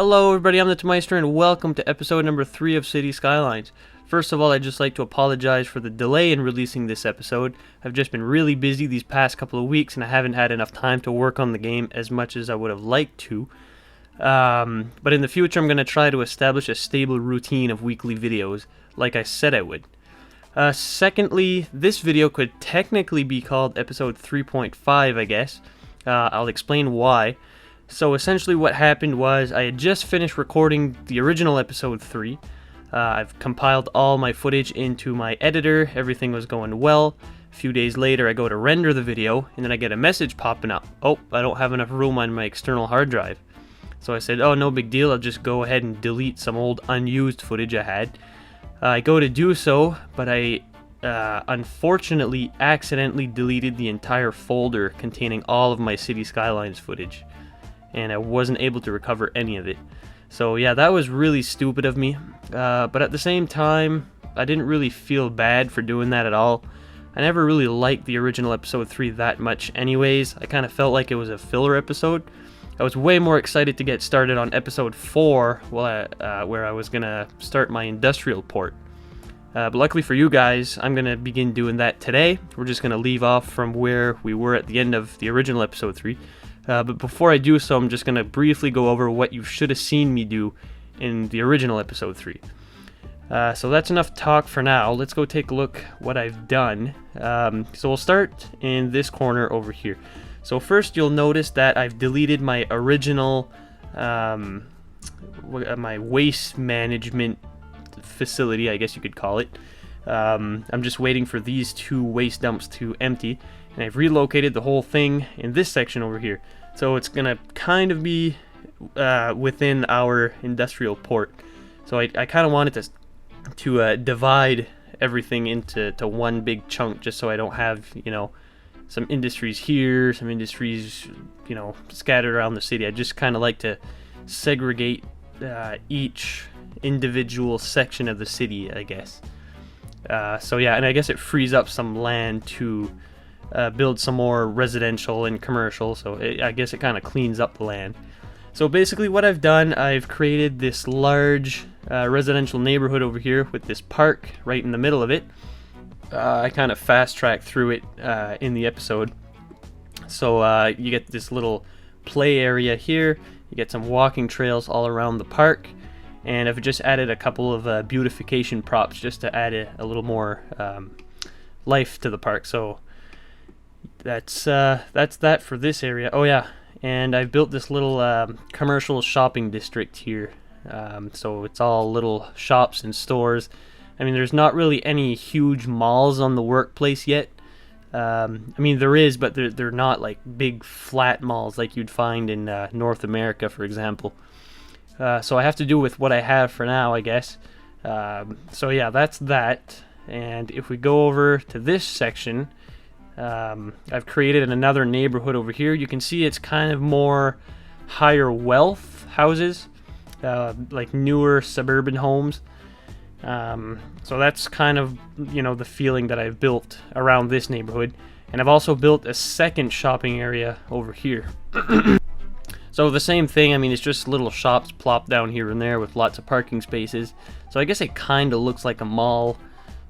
Hello everybody, I'm the Meister and welcome to episode number 3 of City Skylines. First of all, I'd just like to apologize for the delay in releasing this episode. I've just been really busy these past couple of weeks and I haven't had enough time to work on the game as much as I would have liked to. But in the future I'm going to try to establish a stable routine of weekly videos, like I said I would. Secondly, this video could technically be called episode 3.5, I guess. I'll explain why. So essentially what happened was I had just finished recording the original episode 3. I've compiled all my footage into my editor, everything was going well. A few days later I go to render the video and then I get a message popping up. Oh, I don't have enough room on my external hard drive. So I said, oh, no big deal, I'll just go ahead and delete some old unused footage I had. I go to do so, but I unfortunately accidentally deleted the entire folder containing all of my City Skylines footage. And I wasn't able to recover any of it. So yeah, that was really stupid of me. But at the same time, I didn't really feel bad for doing that at all. I never really liked the original episode 3 that much anyways. I kind of felt like it was a filler episode. I was way more excited to get started on episode 4, where I was going to start my industrial port. But luckily for you guys, I'm going to begin doing that today. We're just going to leave off from where we were at the end of the original episode 3. But before I do so, I'm just going to briefly go over what you should have seen me do in the original episode 3. So that's enough talk for now. Let's go take a look what I've done. So we'll start in this corner over here. So first you'll notice that I've deleted my original my waste management facility, I guess you could call it. I'm just waiting for these two waste dumps to empty. And I've relocated the whole thing in this section over here. So it's going to kind of be within our industrial port. So I kind of wanted to divide everything into one big chunk just so I don't have, some industries here, some industries, scattered around the city. I just kind of like to segregate each individual section of the city, I guess. So yeah, and I guess it frees up some land to build some more residential and commercial, so I guess it kind of cleans up the land. So basically what I've done, I've created this large residential neighborhood over here with this park right in the middle of it. I kind of fast-tracked through it in the episode. So you get this little play area here, you get some walking trails all around the park, and I've just added a couple of beautification props just to add a little more life to the park. So that's that for this area. Oh yeah, and I've built this little commercial shopping district here. So it's all little shops and stores. I mean, there's not really any huge malls on the workplace yet. I mean, there is, but they're not like big flat malls like you'd find in North America, for example. So I have to do with what I have for now, I guess. So yeah, that's that. And if we go over to this section, I've created another neighborhood over here. You can see it's kind of more higher wealth houses, like newer suburban homes. So that's kind of, the feeling that I've built around this neighborhood. And I've also built a second shopping area over here. So the same thing, I mean, it's just little shops plopped down here and there with lots of parking spaces. So I guess it kind of looks like a mall,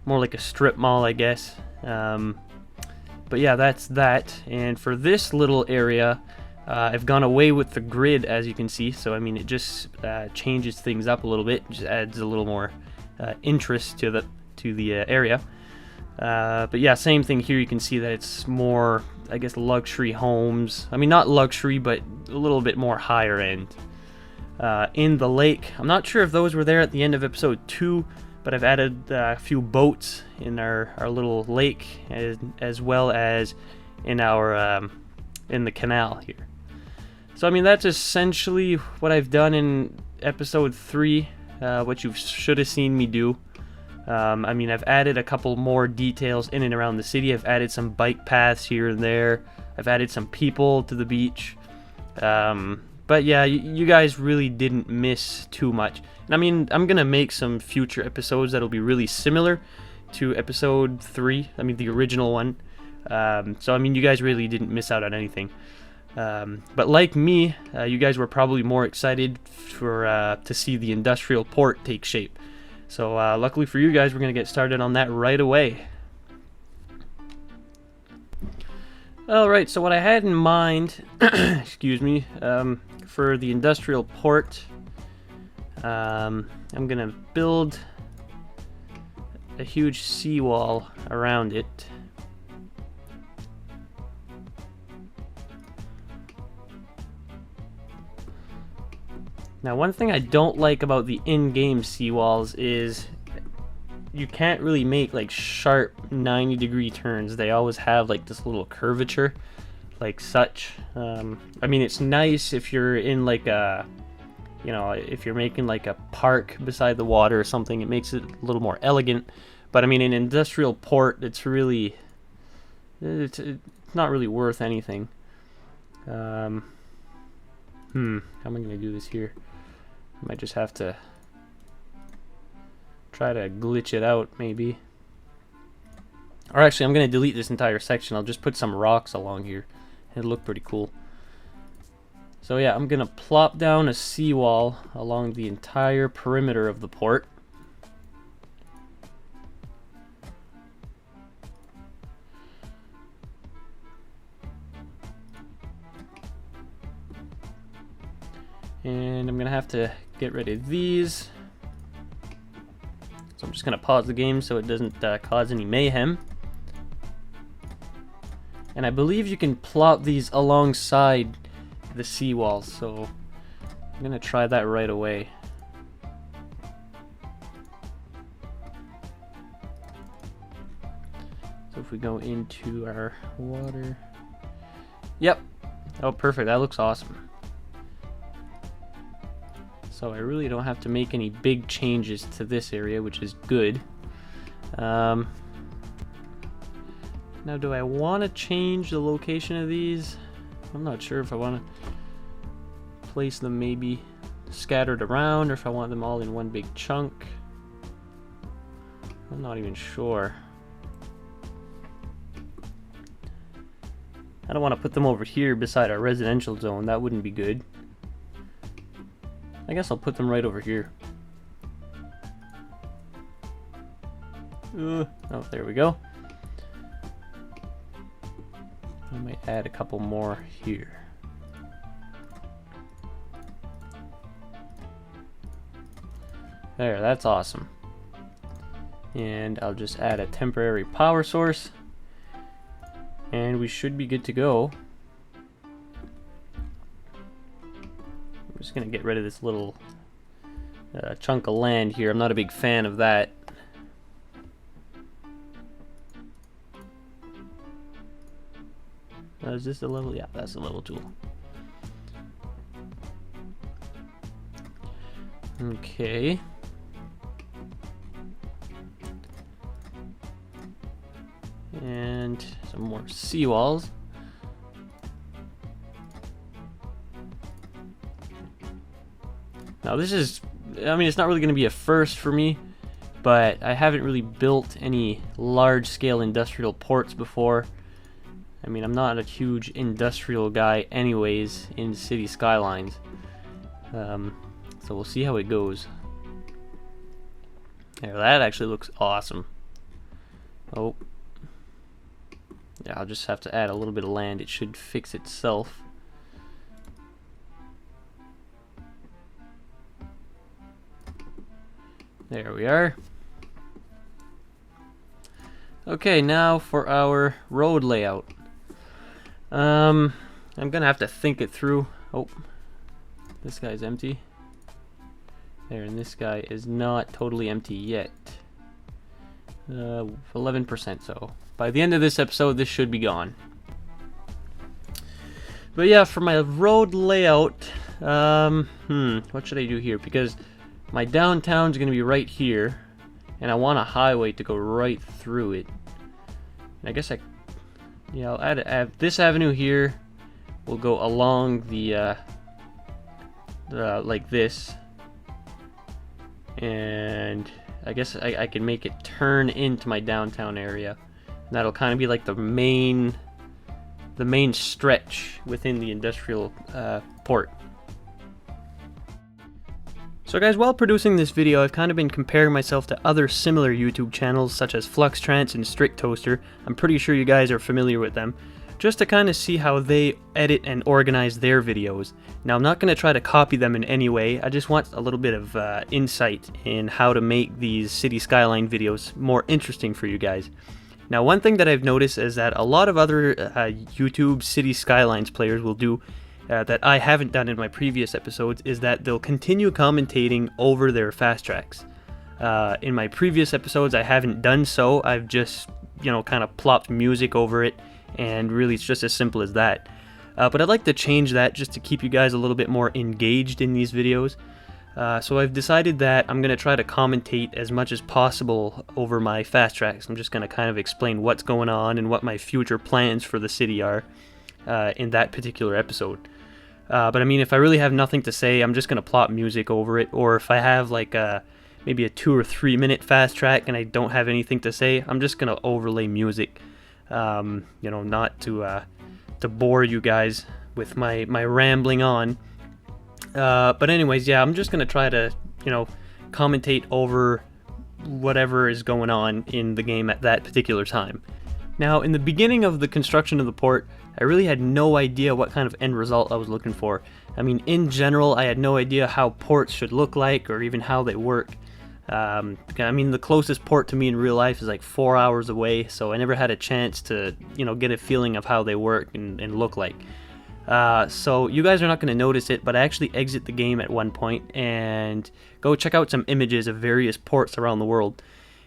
more like a strip mall, I guess. But yeah, that's that. And for this little area, I've gone away with the grid, as you can see. So I mean, it just changes things up a little bit, just adds a little more interest to the area. But yeah, same thing here. You can see that it's more, I guess, luxury homes. I mean, not luxury, but a little bit more higher end. In the lake, I'm not sure if those were there at the end of episode 2, but I've added a few boats in our little lake, as well as in our in the canal here. So I mean, that's essentially what I've done in episode 3, what you should have seen me do. I mean, I've added a couple more details in and around the city. I've added some bike paths here and there. I've added some people to the beach. But yeah, you guys really didn't miss too much. And I mean, I'm going to make some future episodes that'll be really similar to episode 3. I mean, the original one. So I mean, you guys really didn't miss out on anything. But like me, you guys were probably more excited to see the industrial port take shape. So luckily for you guys, we're going to get started on that right away. Alright, so what I had in mind, excuse me, for the industrial port, I'm going to build a huge seawall around it. Now, one thing I don't like about the in-game seawalls is you can't really make like sharp 90-degree turns. They always have like this little curvature, like such. I mean, it's nice if you're in like a, you know, if you're making like a park beside the water or something, it makes it a little more elegant. But I mean, in industrial port, it's really, it's not really worth anything. How am I gonna do this here? I might just have to try to glitch it out, maybe. Or actually, I'm going to delete this entire section. I'll just put some rocks along here. It'll look pretty cool. So yeah, I'm going to plop down a seawall along the entire perimeter of the port. And I'm going to have to get rid of these. So I'm just going to pause the game so it doesn't cause any mayhem. And I believe you can plot these alongside the seawall, so I'm going to try that right away. So if we go into our water... Yep. Oh, perfect. That looks awesome. So I really don't have to make any big changes to this area, which is good. Now, do I want to change the location of these? I'm not sure if I want to place them maybe scattered around or if I want them all in one big chunk. I'm not even sure. I don't want to put them over here beside our residential zone. That wouldn't be good. I guess I'll put them right over here. Oh, there we go. I might add a couple more here. There, that's awesome. And I'll just add a temporary power source. And we should be good to go. I'm just going to get rid of this little chunk of land here. I'm not a big fan of that. Is this a level? Yeah, that's a level tool. Okay. And some more seawalls. Now this is, I mean, it's not really going to be a first for me, but I haven't really built any large-scale industrial ports before. I mean, I'm not a huge industrial guy anyways in City Skylines. So we'll see how it goes. There, that actually looks awesome. Oh. Yeah, I'll just have to add a little bit of land. It should fix itself. There we are. Okay, now for our road layout. I'm gonna have to think it through. Oh, this guy's empty. There, and this guy is not totally empty yet. 11%, so by the end of this episode, this should be gone. But yeah, for my road layout, what should I do here? Because my downtown's gonna be right here, and I want a highway to go right through it. And I guess I'll add this avenue here. Will go along the like this, and I guess I can make it turn into my downtown area. And that'll kind of be like the main the main stretch within the industrial port. So guys, while producing this video, I've kind of been comparing myself to other similar YouTube channels such as FluxTrance and Strict Toaster. I'm pretty sure you guys are familiar with them, just to kind of see how they edit and organize their videos. Now, I'm not going to try to copy them in any way. I just want a little bit of insight in how to make these city skyline videos more interesting for you guys. Now, one thing that I've noticed is that a lot of other YouTube city skylines players will do that I haven't done in my previous episodes is that they'll continue commentating over their fast tracks. In my previous episodes, I haven't done so. I've just, kind of plopped music over it, and really it's just as simple as that. But I'd like to change that just to keep you guys a little bit more engaged in these videos. So I've decided that I'm going to try to commentate as much as possible over my fast tracks. I'm just going to kind of explain what's going on and what my future plans for the city are in that particular episode. But I mean, if I really have nothing to say, I'm just going to plop music over it. Or if I have like maybe a 2 or 3 minute fast track and I don't have anything to say, I'm just going to overlay music. Not to bore you guys with my rambling on. But anyways, yeah, I'm just going to try to, commentate over whatever is going on in the game at that particular time. Now, in the beginning of the construction of the port, I really had no idea what kind of end result I was looking for. I mean, in general, I had no idea how ports should look like or even how they work. I mean, the closest port to me in real life is like 4 hours away, so I never had a chance to, get a feeling of how they work and look like. So you guys are not going to notice it, but I actually exit the game at one point and go check out some images of various ports around the world.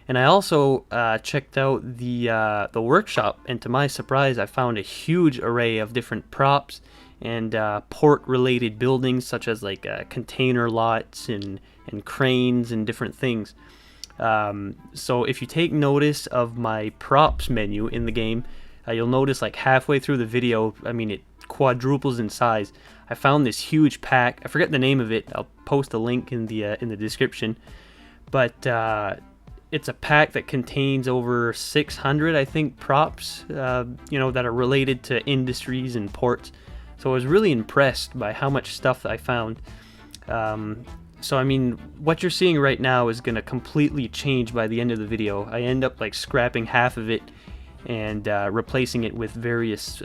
And I also checked out the workshop, and to my surprise, I found a huge array of different props and port-related buildings, such as like container lots and cranes and different things. So if you take notice of my props menu in the game, you'll notice like halfway through the video, I mean, it quadruples in size. I found this huge pack. I forget the name of it. I'll post a link in the description. But it's a pack that contains over 600, I think, props, that are related to industries and ports. So I was really impressed by how much stuff I found. So I mean, what you're seeing right now is going to completely change by the end of the video. I end up like scrapping half of it and replacing it with various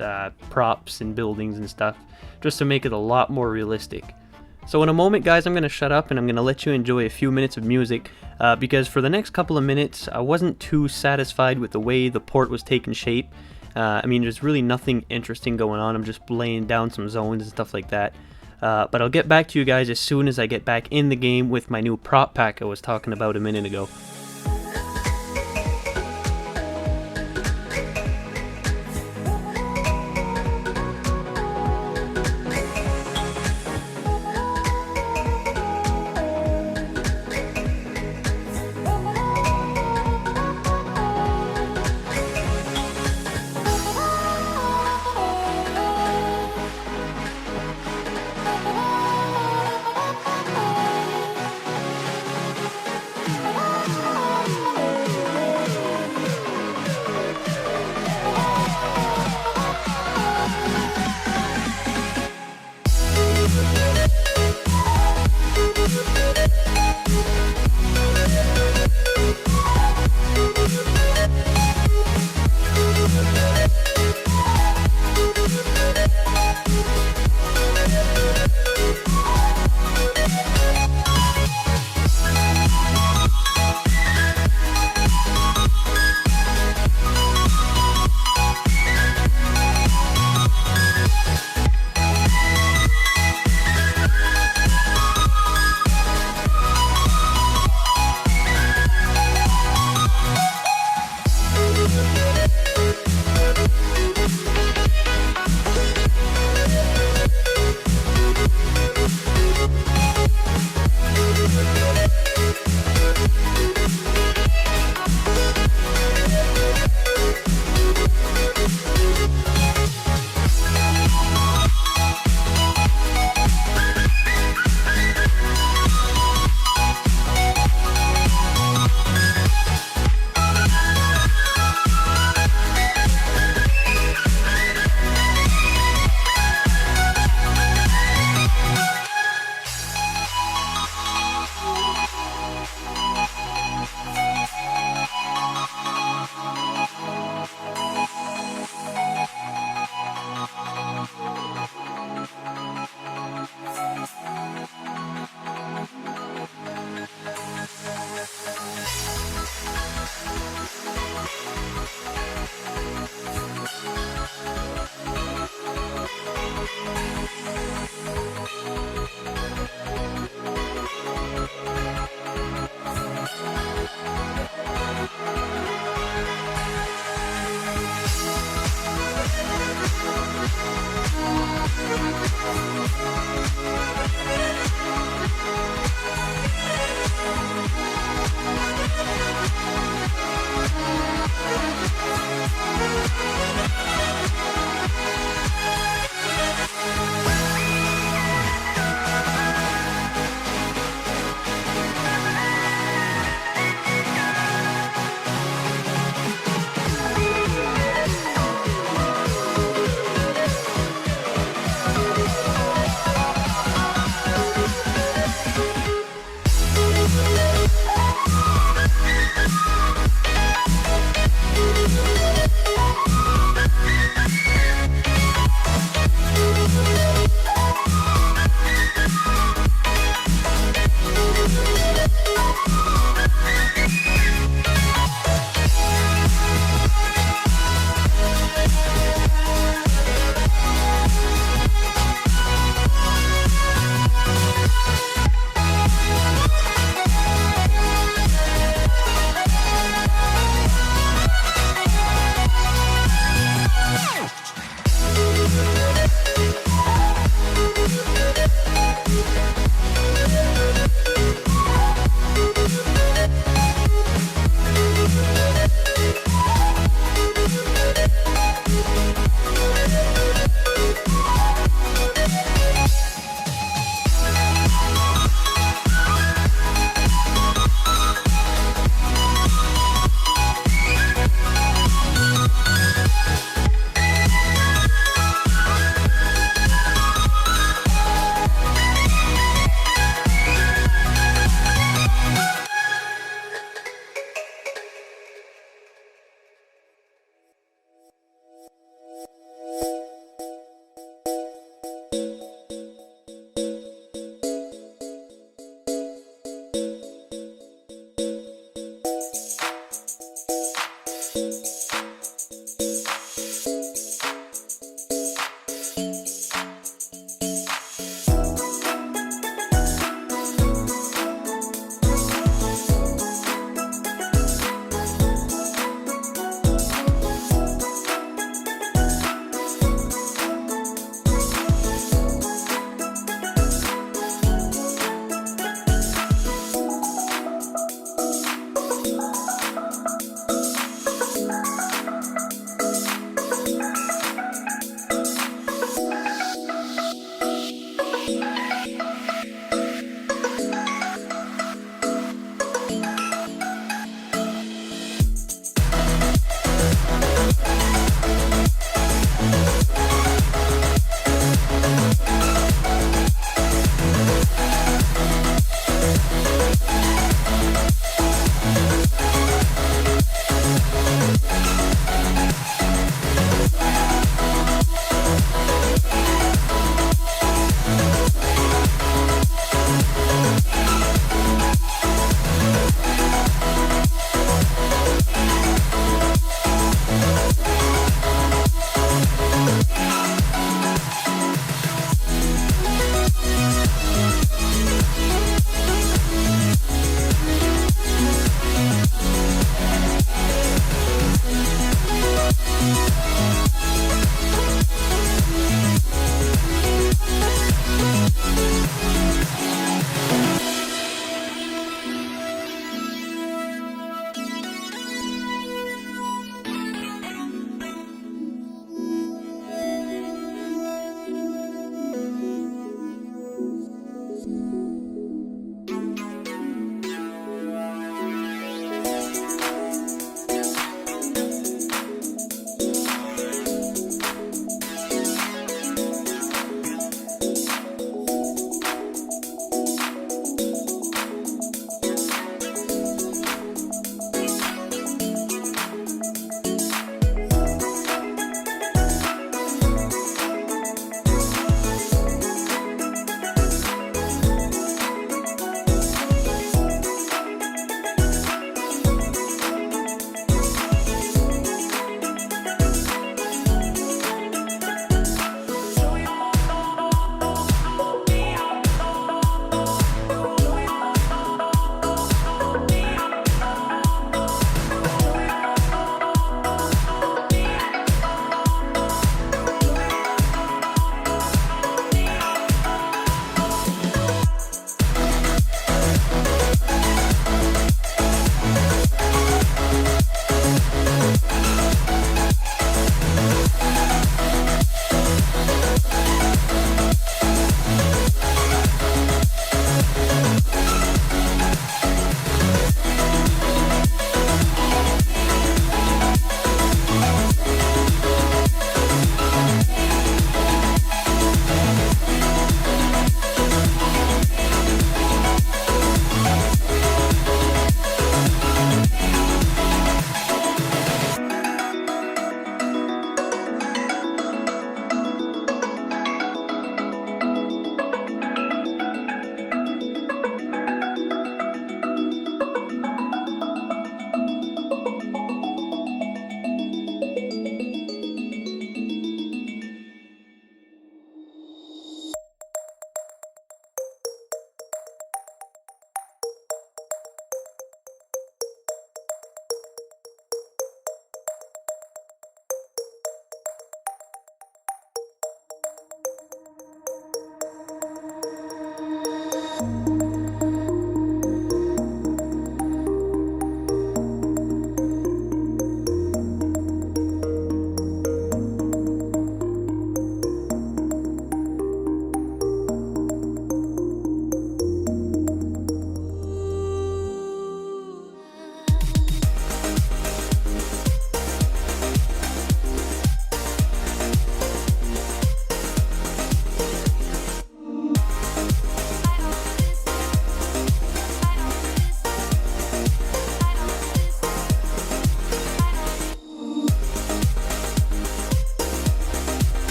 props and buildings and stuff, just to make it a lot more realistic. So in a moment, guys, I'm going to shut up and I'm going to let you enjoy a few minutes of music, because for the next couple of minutes, I wasn't too satisfied with the way the port was taking shape. I mean, there's really nothing interesting going on. I'm just laying down some zones and stuff like that. But I'll get back to you guys as soon as I get back in the game with my new prop pack I was talking about a minute ago.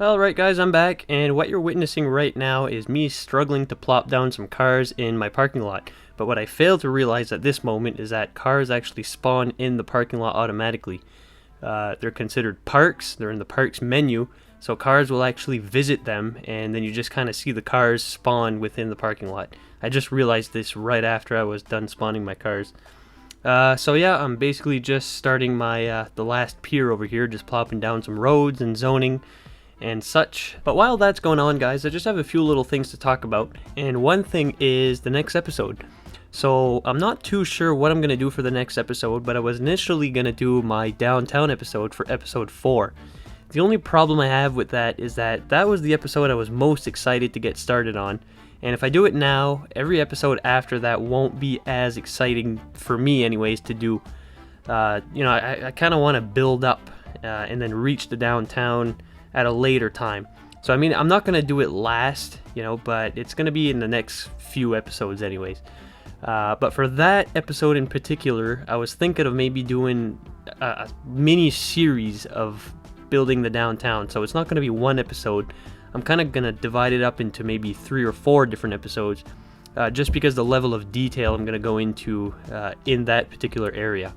Alright guys, I'm back, and what you're witnessing right now is me struggling to plop down some cars in my parking lot. But what I failed to realize at this moment is that cars actually spawn in the parking lot automatically. They're considered parks, they're in the parks menu, so cars will actually visit them, and then you just kind of see the cars spawn within the parking lot. I just realized this right after I was done spawning my cars. So yeah, I'm basically just starting my the last pier over here, just plopping down some roads and zoning and such. But while that's going on, guys, I just have a few little things to talk about, and one thing is the next episode. So I'm not too sure what I'm going to do for the next episode, but I was initially going to do my downtown episode for episode 4. The only problem I have with that is that that was the episode I was most excited to get started on, and if I do it now, every episode after that won't be as exciting for me anyways to do. I kind of want to build up and then reach the downtown at a later time. So I mean, I'm not going to do it last, but it's going to be in the next few episodes anyways. But for that episode in particular, I was thinking of maybe doing a mini series of building the downtown. So it's not going to be one episode. I'm kind of going to divide it up into maybe 3 or 4 different episodes, just because the level of detail I'm going to go into in that particular area.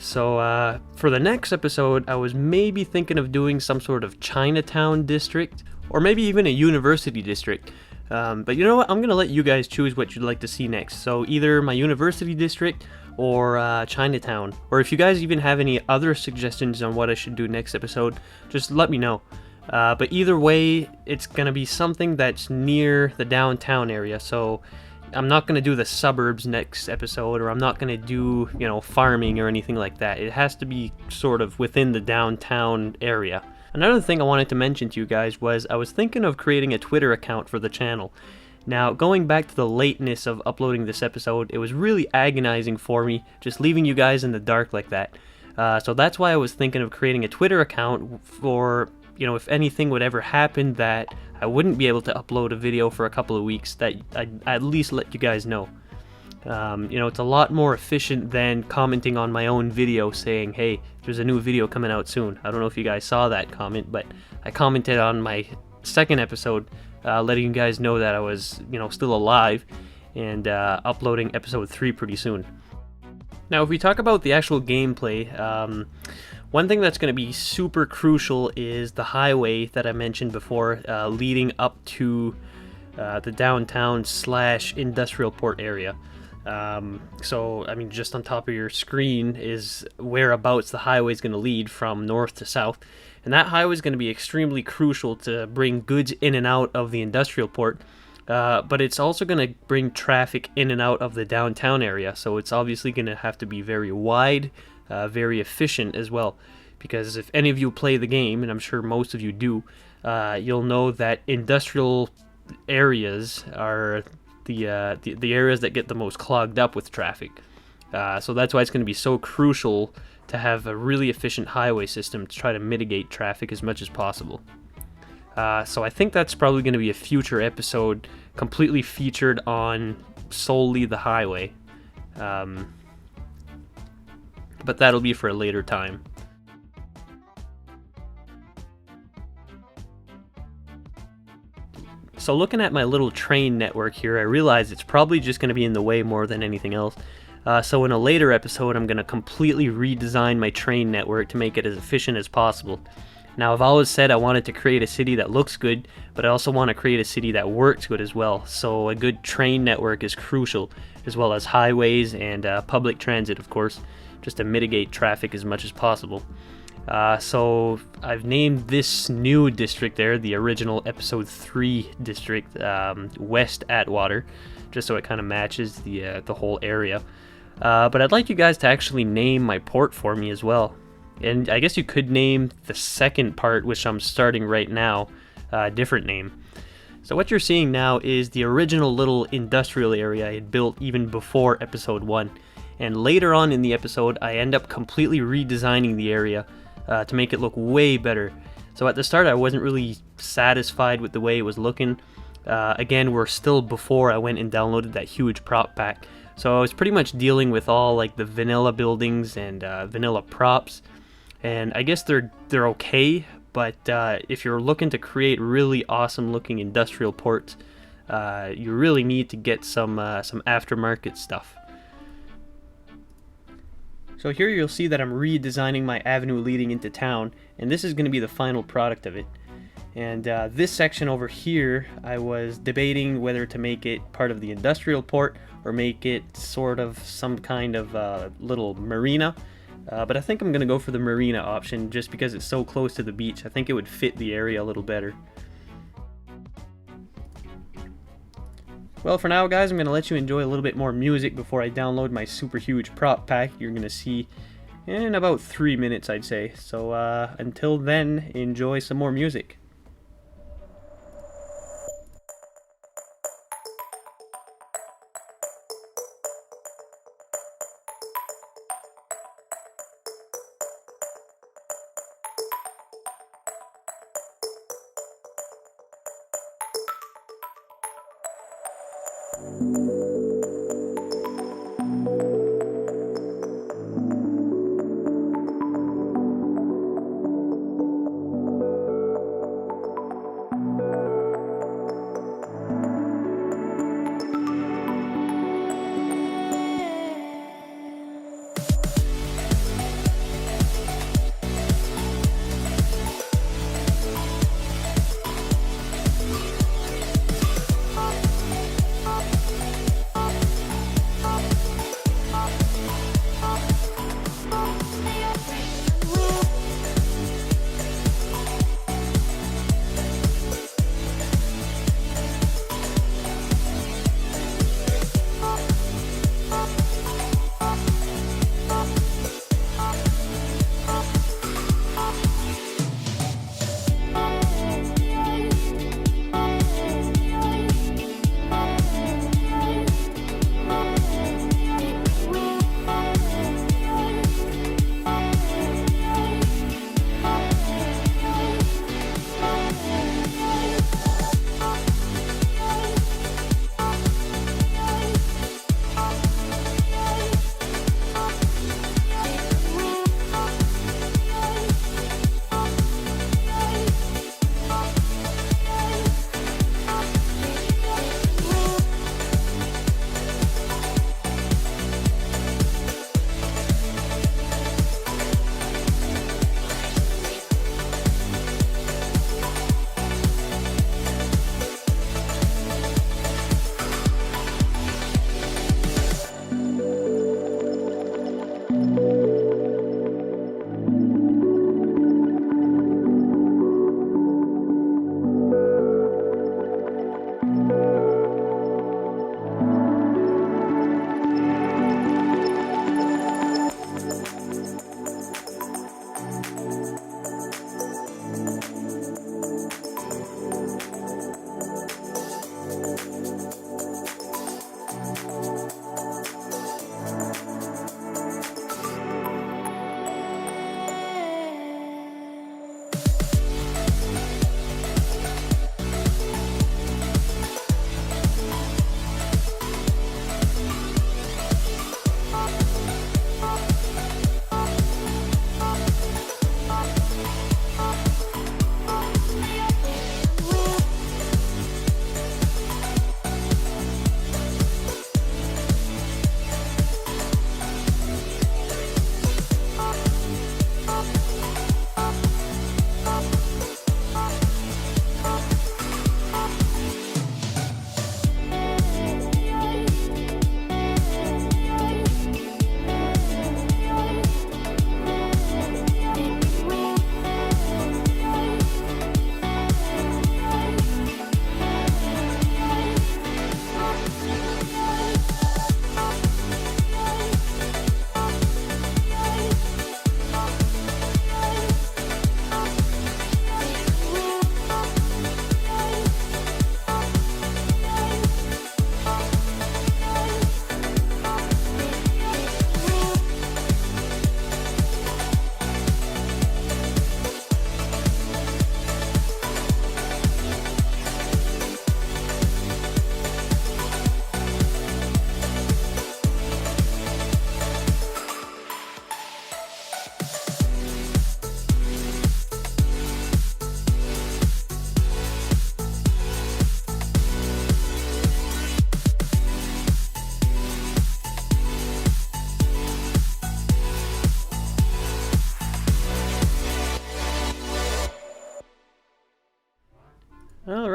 So for the next episode, I was maybe thinking of doing some sort of Chinatown district, or maybe even a university district. But you know what? I'm going to let you guys choose what you'd like to see next. So either my university district or Chinatown. Or if you guys even have any other suggestions on what I should do next episode, just let me know. But either way, it's going to be something that's near the downtown area. So I'm not going to do the suburbs next episode, or I'm not going to do, farming or anything like that. It has to be sort of within the downtown area. Another thing I wanted to mention to you guys was I was thinking of creating a Twitter account for the channel. Now, going back to the lateness of uploading this episode, it was really agonizing for me just leaving you guys in the dark like that. So that's why I was thinking of creating a Twitter account for, if anything would ever happen that I wouldn't be able to upload a video for a couple of weeks, that I'd at least let you guys know. It's a lot more efficient than commenting on my own video saying, hey, there's a new video coming out soon. I don't know if you guys saw that comment, but I commented on my second episode, letting you guys know that I was, still alive, and uploading episode 3 pretty soon. Now, if we talk about the actual gameplay, one thing that's going to be super crucial is the highway that I mentioned before, leading up to the downtown / industrial port area. So, I mean, just on top of your screen is whereabouts the highway is going to lead from north to south. And that highway is going to be extremely crucial to bring goods in and out of the industrial port. But it's also going to bring traffic in and out of the downtown area. So it's obviously going to have to be very wide, very efficient as well. Because if any of you play the game, and I'm sure most of you do, you'll know that industrial areas are the areas that get the most clogged up with traffic. So that's why it's going to be so crucial to have a really efficient highway system to try to mitigate traffic as much as possible. So I think that's probably going to be a future episode completely featured on solely the highway. But that'll be for a later time. So looking at my little train network here, I realize it's probably just going to be in the way more than anything else. So in a later episode, I'm going to completely redesign my train network to make it as efficient as possible. Now, I've always said I wanted to create a city that looks good, but I also want to create a city that works good as well. So a good train network is crucial, as well as highways and public transit, of course, just to mitigate traffic as much as possible. So I've named this new district there, the original episode 3 district, West Atwater, just so it kind of matches the whole area. But I'd like you guys to actually name my port for me as well. And I guess you could name the second part, which I'm starting right now, a different name. So what you're seeing now is the original little industrial area I had built even before episode 1. And later on in the episode, I end up completely redesigning the area to make it look way better. So at the start, I wasn't really satisfied with the way it was looking. Again, we're still before I went and downloaded that huge prop pack. So I was pretty much dealing with all like the vanilla buildings and vanilla props. And I guess they're okay, But if you're looking to create really awesome looking industrial ports, you really need to get some aftermarket stuff. So here you'll see that I'm redesigning my avenue leading into town, and this is going to be the final product of it. And this section over here, I was debating whether to make it part of the industrial port or make it sort of some kind of little marina. But I think I'm going to go for the marina option just because it's so close to the beach. I think it would fit the area a little better. Well, for now, guys, I'm going to let you enjoy a little bit more music before I download my super huge prop pack you're going to see in about 3 minutes, I'd say. So until then, enjoy some more music.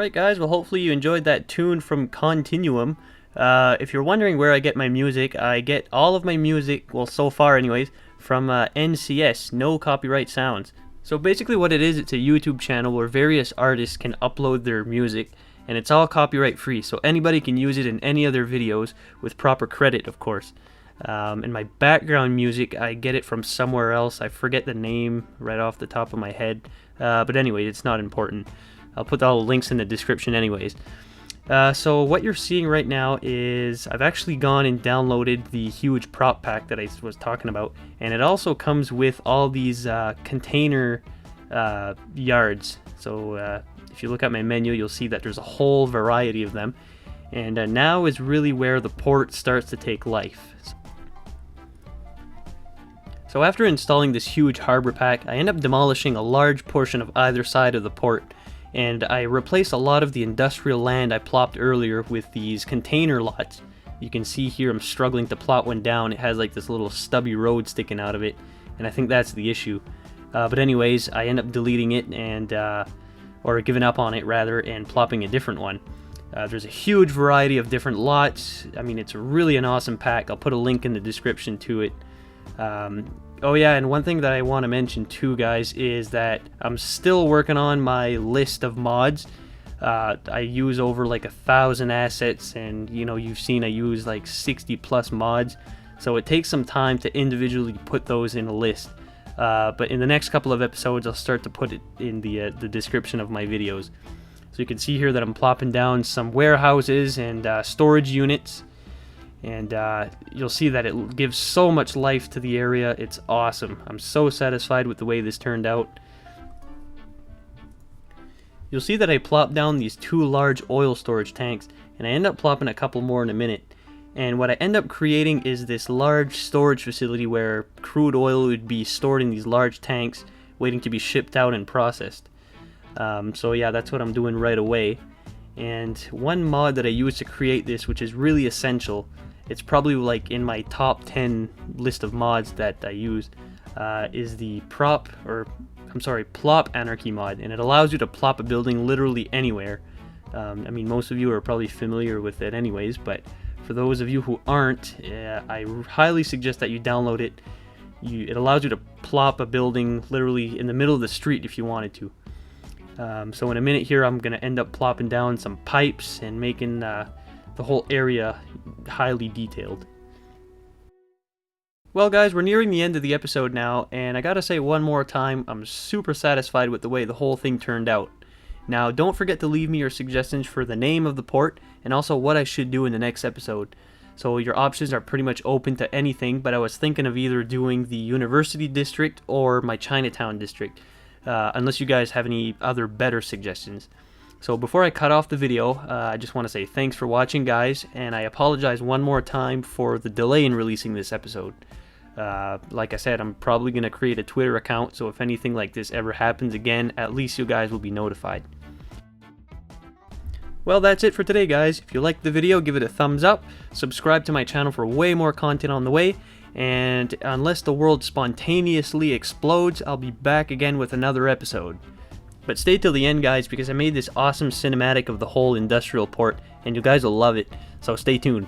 Alright guys, well hopefully you enjoyed that tune from Continuum. If you're wondering where I get my music, I get all of my music, well so far anyways, from NCS, No Copyright Sounds. So basically what it is, it's a YouTube channel where various artists can upload their music, and it's all copyright free, so anybody can use it in any of their videos with proper credit, of course. And my background music, I get it from somewhere else. I forget the name right off the top of my head, but anyway, it's not important. I'll put all the links in the description anyways. So what you're seeing right now is I've actually gone and downloaded the huge prop pack that I was talking about, and it also comes with all these container yards. So if you look at my menu, you'll see that there's a whole variety of them, and now is really where the port starts to take life. So after installing this huge harbor pack, I end up demolishing a large portion of either side of the port, and I replace a lot of the industrial land I plopped earlier with these container lots. You can see here I'm struggling to plot one down. It has like this little stubby road sticking out of it, and I think that's the issue. But anyways, I end up deleting it and or giving up on it rather, and plopping a different one. There's a huge variety of different lots. I mean, it's really an awesome pack. I'll put a link in the description to it. Oh yeah, and one thing that I want to mention too, guys, is that I'm still working on my list of mods. I use over like 1,000 assets, and you know, you've seen I use like 60 plus mods, so it takes some time to individually put those in a list. But in the next couple of episodes, I'll start to put it in the description of my videos. So you can see here that I'm plopping down some warehouses and storage units. And you'll see that it gives so much life to the area. It's awesome. I'm so satisfied with the way this turned out. You'll see that I plop down these 2 large oil storage tanks, and I end up plopping a couple more in a minute. And what I end up creating is this large storage facility where crude oil would be stored in these large tanks, waiting to be shipped out and processed. So yeah, that's what I'm doing right away. And one mod that I use to create this, which is really essential, it's probably like in my top 10 list of mods that I use, is the plop anarchy mod, and it allows you to plop a building literally anywhere. I mean, most of you are probably familiar with it anyways, but for those of you who aren't, I highly suggest that you download it. It allows you to plop a building literally in the middle of the street if you wanted to. So in a minute here, I'm going to end up plopping down some pipes and making the whole area highly detailed. Well guys, we're nearing the end of the episode now, and I gotta say one more time, I'm super satisfied with the way the whole thing turned out. Now don't forget to leave me your suggestions for the name of the port, and also what I should do in the next episode. So your options are pretty much open to anything, but I was thinking of either doing the University District or my Chinatown District, unless you guys have any other better suggestions. So before I cut off the video, I just want to say thanks for watching, guys, and I apologize one more time for the delay in releasing this episode. Like I said, I'm probably going to create a Twitter account, so if anything like this ever happens again, at least you guys will be notified. Well, that's it for today, guys. If you liked the video, give it a thumbs up, subscribe to my channel for way more content on the way, and unless the world spontaneously explodes, I'll be back again with another episode. But stay till the end, guys, because I made this awesome cinematic of the whole industrial port, and you guys will love it, so stay tuned.